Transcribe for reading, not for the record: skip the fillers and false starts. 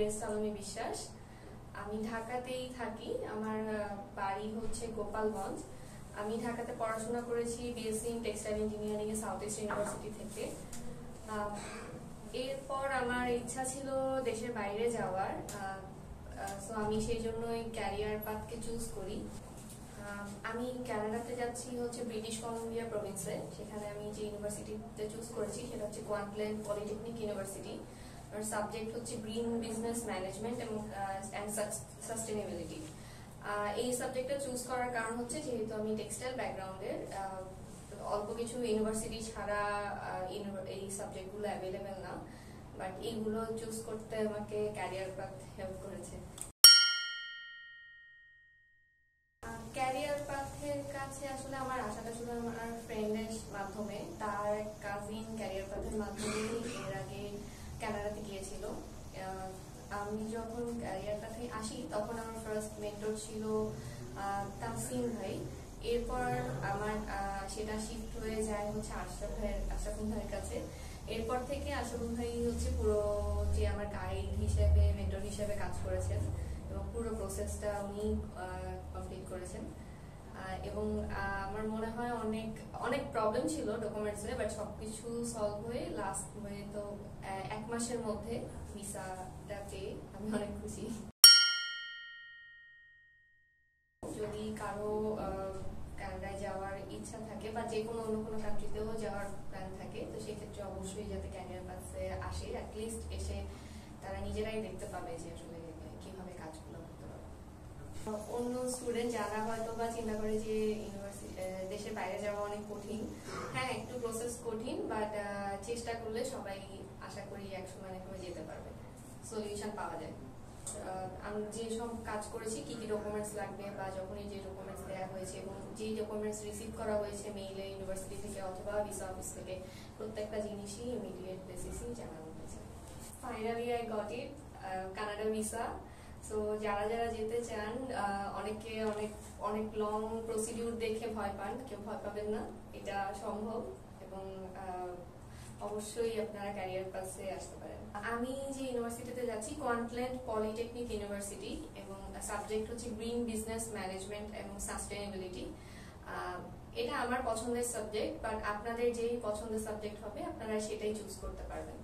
Grace সালোমি বিশ্বাস। আমি ঢাকাতেই থাকি। আমার বাড়ি হচ্ছে গোপালগঞ্জ। আমি ঢাকাতে পড়াশোনা করেছি BSc in textile engineering A south east university থেকে। এরপর আমার ইচ্ছা ছিল দেশের বাইরে যাওয়ার, সো আমি সেই জন্যই ক্যারিয়ার পাথকে চুজ করি। আমি কানাডাতে যাচ্ছি হচ্ছে ব্রিটিশ কলম্বিয়া প্রভিন্সে। সেখানে আমি যে ইউনিভার্সিটিতে চুজ করেছি সেটা হচ্ছে কোয়ান্টল্যান্ড পলিটেকনিক ইউনিভার্সিটি। আর সাবজেক্ট হচ্ছে গ্রিন বিজনেস ম্যানেজমেন্ট এবং সাস্টেনেবিলিটি। এই সাবজেক্টটা চুজ করার কারণ হচ্ছে যেহেতু আমি টেক্সটাইল ব্যাকগ্রাউন্ডের, অল্প কিছু ইউনিভার্সিটি ছাড়া এই সাবজেক্টগুলো অ্যাভেলেবেল না, বাট এইগুলো চুজ করতে আমাকে ক্যারিয়ার পাথ হেল্প করেছে। ক্যারিয়ার পাথের কাছে আসলে আমার আশাটা শুধু আমার ফ্রেন্ডের মাধ্যমে। তার কাজিন ক্যারিয়ার পাথের মাধ্যমে এর আগে কানাডাতে গিয়েছিল। আমি যখন ক্যারিয়ার পাথে আসি তখন আমার ফার্স্ট মেন্টর ছিল তাসিম ভাই। এরপর আমার সেটা শিফট হয়ে যায় হচ্ছে আশরাফুল ভাইয়ের কাছে। এরপর থেকে আশরাফুল ভাই হচ্ছে পুরো যে আমার গাইড হিসেবে মেন্টর হিসেবে কাজ করেছেন এবং পুরো প্রসেসটা উনি কমপ্লিট করেছেন। এবং আমার মনে হয় অনেক অনেক প্রবলেম ছিল ডকুমেন্টসে, বাট সবকিছু সলভ হয়ে লাস্ট হয়ে তো 1 মাসের মধ্যে ভিসাটা পেয়ে আমি অনেক খুশি। যদি কারো কানাডায় যাওয়ার ইচ্ছা থাকে বা যে কোনো অন্য কোনো কান্ট্রিতেও যাওয়ার প্ল্যান থাকে, তো সেক্ষেত্রে অবশ্যই যাতে ক্যারিয়ার পাথে আসে, অ্যাটলিস্ট এসে তারা নিজেরাই দেখতে পাবে যে আসলে কিভাবে কাজগুলো করতে পারে। অন্য স্টুডেন্ট যারা হয়তো বা চিন্তা করে যে দেশের বাইরে যাওয়া অনেক কঠিন, হ্যাঁ একটু প্রসেস কঠিন, বাট চেষ্টা করলে সবাই আশা করি একসময় যেতে পারবে, সলিউশন পাওয়া যায়। আমি যেসব কাজ করেছি কি কি ডকুমেন্টস লাগবে বা যখনই যে ডকুমেন্টস দেওয়া হয়েছে এবং যে ডকুমেন্টস রিসিভ করা হয়েছে মেইলে ইউনিভার্সিটি থেকে অথবা ভিসা অফিস থেকে, প্রত্যেকটা জিনিসই ইমিডিয়েট বেসিসেই জানানো হয়েছে। Finally I got it, Canada visa. So যারা যারা যেতে চান, অনেকে অনেক লং প্রসিডিউর দেখে ভয় পান, কেউ ভয় পাবেন না, এটা সম্ভব এবং অবশ্যই আপনারা ক্যারিয়ার পাথে আসতে পারেন। আমি যে ইউনিভার্সিটিতে যাচ্ছি কোয়ান্টল্যান্ড পলিটেকনিক ইউনিভার্সিটি এবং সাবজেক্ট হচ্ছে গ্রিন বিজনেস ম্যানেজমেন্ট এবং সাস্টেনেবিলিটি। এটা আমার পছন্দের সাবজেক্ট, বাট আপনাদের যেই পছন্দের সাবজেক্ট হবে আপনারা সেটাই চুজ করতে পারবেন।